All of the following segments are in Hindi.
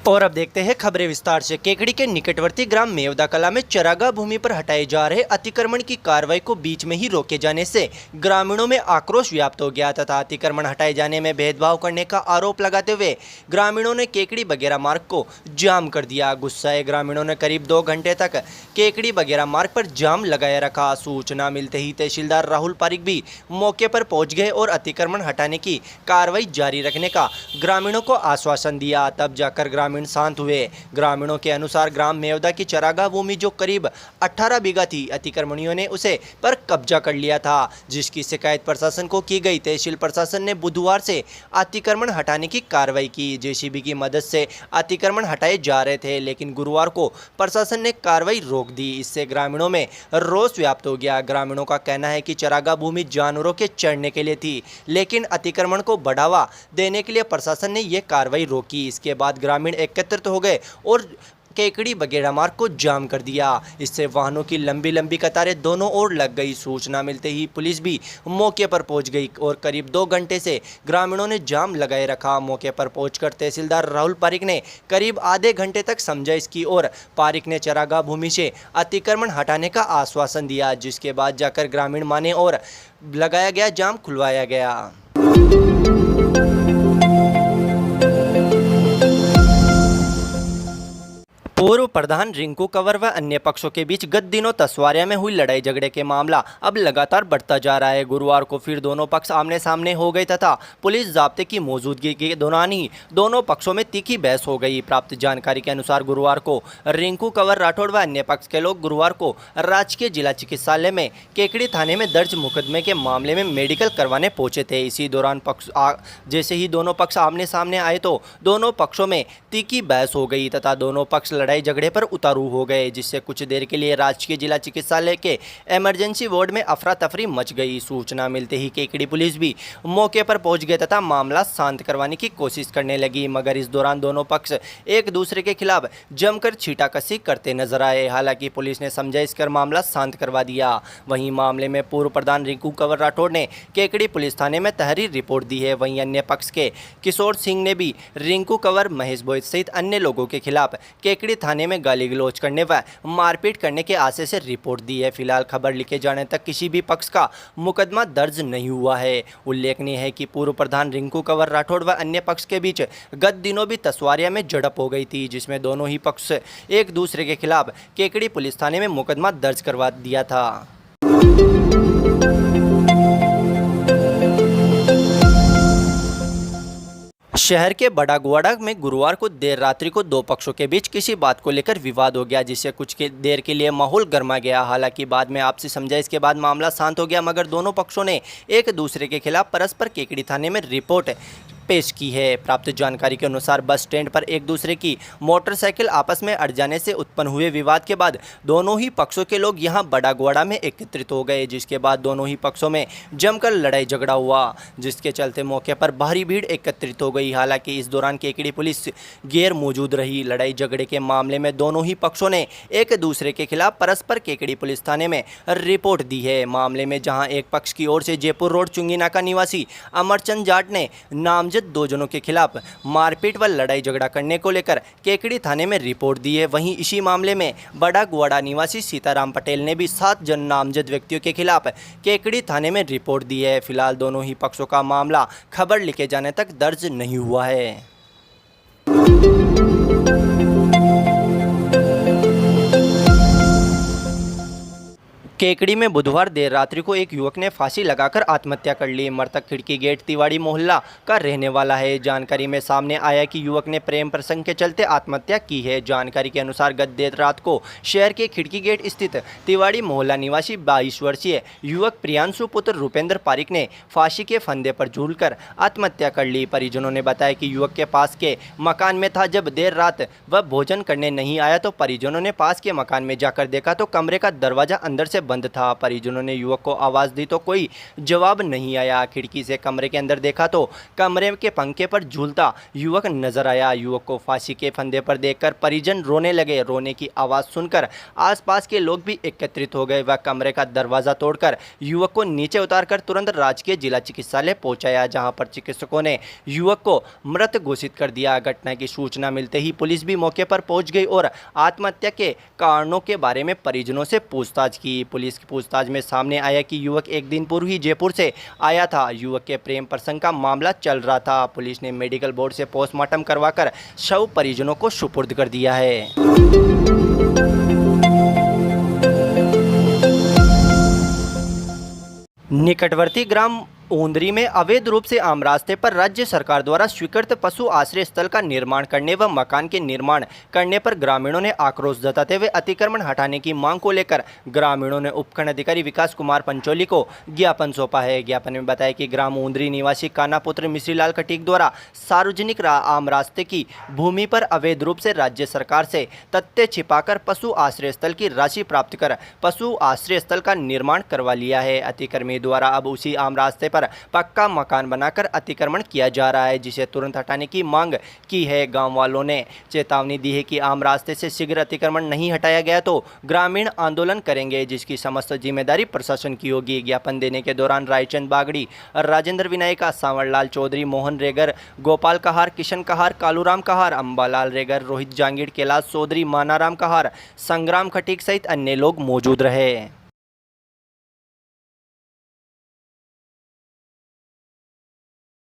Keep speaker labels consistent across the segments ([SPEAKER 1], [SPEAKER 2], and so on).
[SPEAKER 1] और अब देखते हैं खबरें विस्तार से। केकड़ी के निकटवर्ती ग्राम मेवदा कला में चरागाह भूमि पर हटाए जा रहे अतिक्रमण की कार्रवाई को बीच में ही रोके जाने से ग्रामीणों में आक्रोश व्याप्त हो गया तथा अतिक्रमण हटाए जाने में भेदभाव करने का आरोप लगाते हुए ग्रामीणों ने केकड़ी बगेरा मार्ग को जाम कर दिया। गुस्साए ग्रामीणों ने करीब 2 घंटे तक केकड़ी बगेरा मार्ग पर जाम लगाए रखा। सूचना मिलते ही तहसीलदार राहुल पारिक भी मौके पर पहुंच गए और अतिक्रमण हटाने की कार्रवाई जारी रखने का ग्रामीणों को आश्वासन दिया। तब जाकर ग्रामीण शांत हुए। ग्रामीणों के अनुसार ग्राम मेवदा की चरागाह भूमि जो करीब 18 बीघा थी, अतिक्रमणियों ने उसे पर कब्जा कर लिया था, जिसकी शिकायत प्रशासन को की गई। तहसील प्रशासन ने बुधवार से अतिक्रमण हटाने की कार्रवाई की। जेसीबी की मदद से अतिक्रमण हटाए जा रहे थे, लेकिन गुरुवार को प्रशासन ने कार्रवाई रोक दी। इससे ग्रामीणों में रोष व्याप्त हो गया। ग्रामीणों का कहना है कि चरागाह भूमि जानवरों के चरने के लिए थी, लेकिन अतिक्रमण को बढ़ावा देने के लिए प्रशासन ने यह कार्रवाई रोकी। इसके बाद ग्रामीण एकत्रित हो गए और केकड़ी बगेरा मार्ग को जाम कर दिया। इससे वाहनों की लंबी लंबी कतारें दोनों ओर लग गई। सूचना मिलते ही पुलिस भी मौके पर पहुंच गई और करीब 2 घंटे से ग्रामीणों ने जाम लगाए रखा। मौके पर पहुंचकर तहसीलदार राहुल पारिक ने करीब आधे घंटे तक समझाइश की और पारिक ने चरागाह भूमि से अतिक्रमण हटाने का आश्वासन दिया, जिसके बाद जाकर ग्रामीण माने और लगाया गया जाम खुलवाया गया। पूर्व प्रधान रिंकू कंवर व अन्य पक्षों के बीच गत दिनों तसवारिया में हुई लड़ाई झगड़े के मामला अब लगातार बढ़ता जा रहा है। गुरुवार को फिर दोनों पक्ष आमने सामने हो गए तथा पुलिस जाब्ते की मौजूदगी के दौरान ही दोनों पक्षों में तीखी बहस हो गई। प्राप्त जानकारी के अनुसार गुरुवार को रिंकू कंवर राठौड़ व अन्य पक्ष के लोग गुरुवार को राजकीय जिला चिकित्सालय में केकड़ी थाने में दर्ज मुकदमे के मामले में मेडिकल करवाने पहुंचे थे। इसी दौरान जैसे ही दोनों पक्ष आमने सामने आए तो दोनों पक्षों में तीखी बहस हो गई तथा दोनों पक्ष लड़ाई झगड़े पर उतारू हो गए, जिससे कुछ देर के लिए राजकीय जिला चिकित्सालय के इमरजेंसी वार्ड में अफरा तफरी मच गई। सूचना मिलते ही केकड़ी पुलिस भी मौके पर पहुंच गए तथा मामला शांत करवाने की कोशिश करने लगी, मगर इस दौरान दोनों पक्ष एक दूसरे के खिलाफ जमकर छींटाकशी करते नजर आए। हालांकि पुलिस ने समझाइश कर मामला शांत करवा दिया। वहीं मामले में पूर्व प्रधान रिंकू कंवर राठौड़ ने केकड़ी पुलिस थाने में तहरीर रिपोर्ट दी है। वहीं अन्य पक्ष के किशोर सिंह ने भी रिंकू कंवर, महेश बोईत सहित अन्य लोगों के खिलाफ केकड़ी थाने में गाली गलौज करने व मारपीट करने के आशय से रिपोर्ट दी है। फिलहाल खबर लिखे जाने तक किसी भी पक्ष का मुकदमा दर्ज नहीं हुआ है। उल्लेखनीय है कि पूर्व प्रधान रिंकू कंवर राठौड़ व अन्य पक्ष के बीच गत दिनों भी तसवारिया में झड़प हो गई थी, जिसमें दोनों ही पक्ष एक दूसरे के खिलाफ केकड़ी पुलिस थाने में मुकदमा दर्ज करवा दिया था। शहर के बड़ागुआड़ा में गुरुवार को देर रात्रि को 2 पक्षों के बीच किसी बात को लेकर विवाद हो गया, जिससे कुछ देर के लिए माहौल गर्मा गया। हालांकि बाद में आपसी समझाइश के बाद मामला शांत हो गया, मगर दोनों पक्षों ने एक दूसरे के खिलाफ परस्पर केकड़ी थाने में रिपोर्ट पेश की है। प्राप्त जानकारी के अनुसार बस स्टैंड पर एक दूसरे की मोटरसाइकिल आपस में अड़ जाने से उत्पन्न हुए विवाद के बाद दोनों ही पक्षों के लोग यहां बड़ागुआड़ा में एकत्रित हो गए, जिसके बाद दोनों ही पक्षों में जमकर लड़ाई झगड़ा हुआ, जिसके चलते मौके पर भारी भीड़ एकत्रित हो गई। हालांकि इस दौरान केकड़ी पुलिस गैर मौजूद रही। लड़ाई झगड़े के मामले में दोनों ही पक्षों ने एक दूसरे के खिलाफ परस्पर केकड़ी पुलिस थाने में रिपोर्ट दी है। मामले में जहाँ एक पक्ष की ओर से जयपुर रोड चुंगीनाका निवासी अमरचंद जाट ने नामजद 2 जनों के खिलाफ मारपीट व लड़ाई झगड़ा करने को लेकर केकड़ी थाने में रिपोर्ट दी है। वहीं इसी मामले में बड़ागुआड़ा निवासी सीताराम पटेल ने भी 7 जन नामजद व्यक्तियों के खिलाफ केकड़ी थाने में रिपोर्ट दी है। फिलहाल दोनों ही पक्षों का मामला खबर लिखे जाने तक दर्ज नहीं हुआ है। केकड़ी में बुधवार देर रात्रि को एक युवक ने फांसी लगाकर आत्महत्या कर ली। मृतक खिड़की गेट तिवाड़ी मोहल्ला का रहने वाला है। जानकारी में सामने आया कि युवक ने प्रेम प्रसंग के चलते आत्महत्या की है। जानकारी के अनुसार गत देर रात को शहर के खिड़की गेट स्थित तिवाड़ी मोहल्ला निवासी 22 वर्षीय युवक प्रियांशु पुत्र रूपेंद्र पारिक ने फांसी के फंदे पर झूलकर आत्महत्या कर ली। परिजनों ने बताया कि युवक के पास के मकान में था। जब देर रात वह भोजन करने नहीं आया तो परिजनों ने पास के मकान में जाकर देखा तो कमरे का दरवाजा अंदर से बंद था। परिजनों ने युवक को आवाज़ दी तो कोई जवाब नहीं आया। खिड़की से कमरे के अंदर देखा तो कमरे के पंखे पर झूलता युवक नजर आया। युवक को फांसी के फंदे पर देखकर परिजन रोने लगे। रोने की आवाज़ सुनकर आसपास के लोग भी एकत्रित हो गए। वह कमरे का दरवाज़ा तोड़कर युवक को नीचे उतारकर तुरंत राजकीय जिला चिकित्सालय पहुंचाया, जहां पर चिकित्सकों ने युवक को मृत घोषित कर दिया। घटना की सूचना मिलते ही पुलिस भी मौके पर पहुंच गई और आत्महत्या के कारणों के बारे में परिजनों से पूछताछ की। पुलिस की पूछताछ में सामने आया कि युवक एक दिन पूर्व ही जयपुर से आया था। युवक के प्रेम प्रसंग का मामला चल रहा था। पुलिस ने मेडिकल बोर्ड से पोस्टमार्टम करवाकर शव परिजनों को सुपुर्द कर दिया है। निकटवर्ती ग्राम ऊंदरी में अवैध रूप से आम रास्ते पर राज्य सरकार द्वारा स्वीकृत पशु आश्रय स्थल का निर्माण करने व मकान के निर्माण करने पर ग्रामीणों ने आक्रोश जताते हुए अतिक्रमण हटाने की मांग को लेकर ग्रामीणों ने उपखंड अधिकारी विकास कुमार पंचोली को ज्ञापन सौंपा है। ज्ञापन में बताया कि ग्राम ऊंदरी निवासी कानापुत्र मिश्रीलाल खटीक द्वारा सार्वजनिक आम रास्ते की भूमि पर अवैध रूप से राज्य सरकार से तथ्य छिपाकर पशु आश्रय स्थल की राशि प्राप्त कर पशु आश्रय स्थल का निर्माण करवा लिया है। अतिक्रमी द्वारा अब उसी आम रास्ते पर पक्का मकान बनाकर अतिक्रमण किया जा रहा है, जिसे तुरंत हटाने की मांग की है। गांव वालों ने चेतावनी दी है कि आम रास्ते से शीघ्र अतिक्रमण नहीं हटाया गया तो ग्रामीण आंदोलन करेंगे, जिसकी समस्त जिम्मेदारी प्रशासन की होगी। ज्ञापन देने के दौरान रायचंद बागड़ी, राजेंद्र विनायका, सांवरलाल चौधरी, मोहन रेगर, गोपाल कहार, किशन कहार, कालूराम कहार, अंबालाल रेगर, रोहित जांगीड़, कैलाश चौधरी, मानाराम कहार, संग्राम खटीक सहित अन्य लोग मौजूद रहे।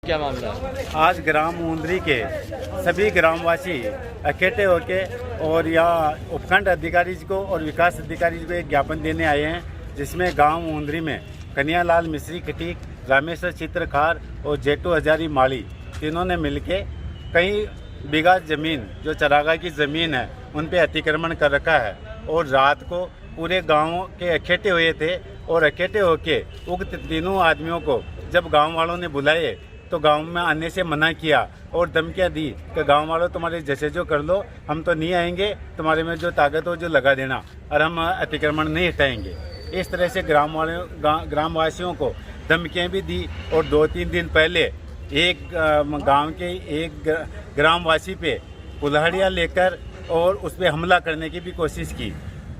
[SPEAKER 2] क्या मामला है?
[SPEAKER 3] आज ग्राम ऊंदरी के सभी ग्रामवासी इकट्ठे होकर और यहाँ उपखंड अधिकारी जी को और विकास अधिकारी जी को एक ज्ञापन देने आए हैं, जिसमें गांव ऊंदरी में कन्हैयालाल मिश्री खटीक, रामेश्वर चित्रखार और जेटू हजारी माली तीनों ने मिलके कई बीघा ज़मीन जो चरागाह की ज़मीन है उन पे अतिक्रमण कर रखा है। और रात को पूरे गाँव के इकट्ठे हुए थे और इकट्ठे होके उक्त तीनों आदमियों को जब गाँव वालों ने बुलाए तो गांव में आने से मना किया और धमकियां दी कि गांव वालों तुम्हारे जैसे जो कर लो, हम तो नहीं आएंगे, तुम्हारे में जो ताकत हो जो लगा देना और हम अतिक्रमण नहीं हटाएंगे। इस तरह से ग्रामवासियों को धमकियां भी दी। और 2-3 दिन पहले एक गांव के एक ग्रामवासी पे कुल्हाड़ियाँ लेकर और उस पर हमला करने की भी कोशिश की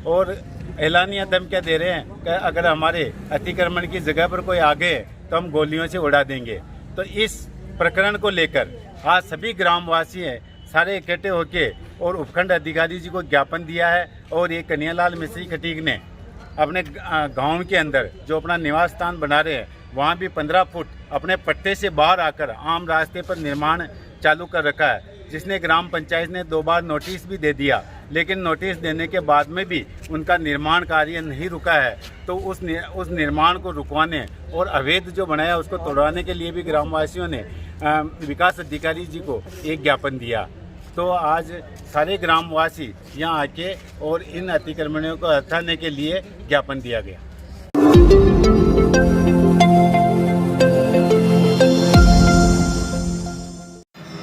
[SPEAKER 3] और एलानिया धमकियाँ दे रहे हैं कि अगर हमारे अतिक्रमण की जगह पर कोई आ गए तो हम गोलियों से उड़ा देंगे। तो इस प्रकरण को लेकर आज सभी ग्रामवासी हैं सारे इकट्ठे होके और उपखंड अधिकारी जी को ज्ञापन दिया है। और ये कन्हैयालाल मिश्री खटीक ने अपने गांव के अंदर जो अपना निवास स्थान बना रहे हैं वहाँ भी 15 फुट अपने पट्टे से बाहर आकर आम रास्ते पर निर्माण चालू कर रखा है, जिसने ग्राम पंचायत ने 2 बार नोटिस भी दे दिया, लेकिन नोटिस देने के बाद में भी उनका निर्माण कार्य नहीं रुका है। तो उस निर्माण को रुकवाने और अवैध जो बनाया उसको तोड़वाने के लिए भी ग्रामवासियों ने विकास अधिकारी जी को एक ज्ञापन दिया। तो आज सारे ग्रामवासी यहाँ आके और इन अतिक्रमणों को हटाने के लिए ज्ञापन दिया गया।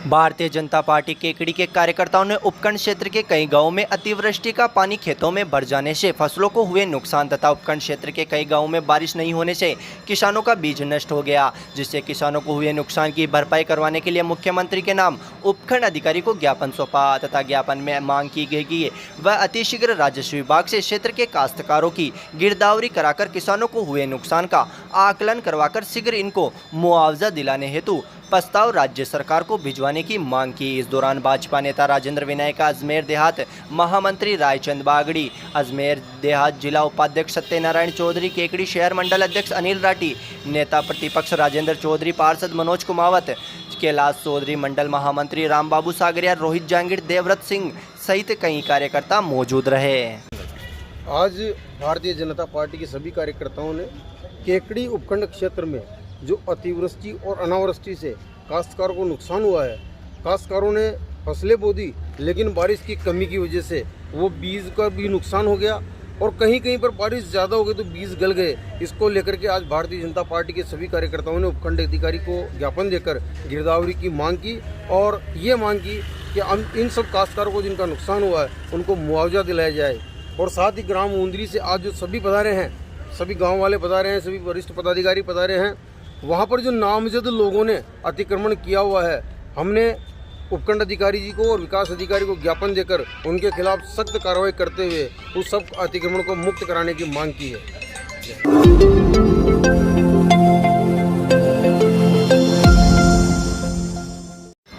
[SPEAKER 1] भारतीय जनता पार्टी केकड़ी के कार्यकर्ताओं ने उपखंड क्षेत्र के कई गांवों में अतिवृष्टि का पानी खेतों में भर जाने से फसलों को हुए नुकसान तथा उपखंड क्षेत्र के कई गांवों में बारिश नहीं होने से किसानों का बीज नष्ट हो गया, जिससे किसानों को हुए नुकसान की भरपाई करवाने के लिए मुख्यमंत्री के नाम उपखंड अधिकारी को ज्ञापन सौंपा तथा ज्ञापन में मांग की गई कि वह अतिशीघ्र राजस्व विभाग से क्षेत्र के काश्तकारों की गिरदावरी कराकर किसानों को हुए नुकसान का आकलन करवाकर शीघ्र इनको मुआवजा दिलाने हेतु प्रस्ताव राज्य सरकार को भिजवाने की मांग की। इस दौरान भाजपा नेता राजेंद्र विनायका, अजमेर देहात महामंत्री रायचंद बागड़ी, अजमेर देहात जिला उपाध्यक्ष सत्यनारायण चौधरी, केकड़ी शहर मंडल अध्यक्ष अनिल राठी, नेता प्रतिपक्ष राजेंद्र चौधरी, पार्षद मनोज कुमावत, कैलाश चौधरी, मंडल महामंत्री रामबाबू सागरिया, रोहित जांगीड़, देवव्रत सिंह सहित कई कार्यकर्ता मौजूद रहे।
[SPEAKER 4] आज भारतीय जनता पार्टी के सभी कार्यकर्ताओं ने केकड़ी उपखंड क्षेत्र में जो अतिवृष्टि और अनावृष्टि से काश्तकारों को नुकसान हुआ है, काश्तकारों ने फसलें बो दी लेकिन बारिश की कमी की वजह से वो बीज का भी नुकसान हो गया और कहीं कहीं पर बारिश ज़्यादा हो गई तो बीज गल गए। इसको लेकर के आज भारतीय जनता पार्टी के सभी कार्यकर्ताओं ने उपखंड अधिकारी को ज्ञापन देकर गिरदावरी की मांग की और ये मांग की कि इन सब काश्तकारों को जिनका नुकसान हुआ है उनको मुआवजा दिलाया जाए। और साथ ही ग्राम ऊंदरी से आज जो सभी पधारे हैं, सभी गांव वाले पधारे हैं, सभी वरिष्ठ पदाधिकारी पधारे हैं, वहां पर जो नामजद लोगों ने अतिक्रमण किया हुआ है, हमने उपखंड अधिकारी जी को और विकास अधिकारी को ज्ञापन देकर उनके खिलाफ सख्त कार्रवाई करते हुए उस सब अतिक्रमण को मुक्त कराने की मांग की है।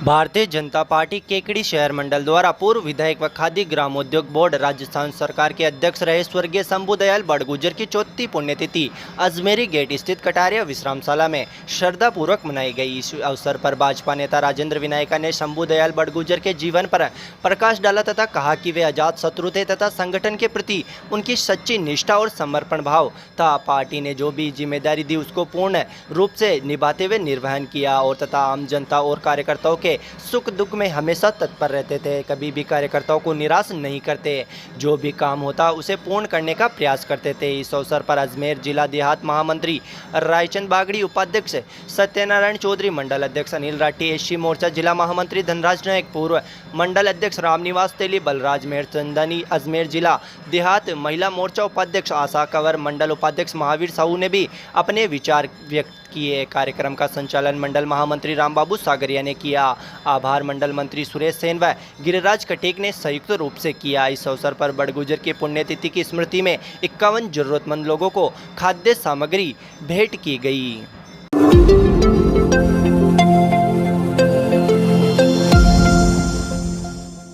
[SPEAKER 1] भारतीय जनता पार्टी केकड़ी शहर मंडल द्वारा पूर्व विधायक व खादी ग्रामोद्योग बोर्ड राजस्थान सरकार के अध्यक्ष रहे स्वर्गीय शंभू दयाल बड़गुजर की 4थी पुण्यतिथि अजमेरी गेट स्थित कटारिया विश्रामशाला में श्रद्धापूर्वक मनाई गई। इस अवसर पर भाजपा नेता राजेंद्र विनायका ने शंभू दयाल बड़गुजर के जीवन पर प्रकाश डाला तथा कहा कि वे अजात शत्रु थे तथा संगठन के प्रति उनकी सच्ची निष्ठा और समर्पण भाव था। पार्टी ने जो भी जिम्मेदारी दी उसको पूर्ण रूप से निभाते हुए निर्वहन किया और तथा आम जनता और कार्यकर्ताओं के सुख दुख में हमेशा तत्पर रहते थे। कभी भी कार्यकर्ताओं को निराश नहीं करते, जो भी काम होता उसे पूर्ण करने का प्रयास करते थे। इस अवसर पर अजमेर जिला देहात महामंत्री रायचंद बागड़ी, उपाध्यक्ष सत्यनारायण चौधरी, मंडल अध्यक्ष अनिल राठी, एससी मोर्चा जिला महामंत्री धनराज नायक, पूर्व मंडल अध्यक्ष रामनिवास तेली, बलराज मेहर चंदनी, अजमेर जिला देहात महिला मोर्चा उपाध्यक्ष आशा कंवर, मंडल उपाध्यक्ष महावीर साहू ने भी अपने विचार व्यक्त किए। कार्यक्रम का संचालन मंडल महामंत्री रामबाबू सागरिया ने किया। आभार मंडल मंत्री सुरेश सेन व गिरिराज कटेक ने संयुक्त रूप से किया। इस अवसर पर बड़गुजर की पुण्यतिथि की स्मृति में 51 जरूरतमंद लोगों को खाद्य सामग्री भेंट की गई।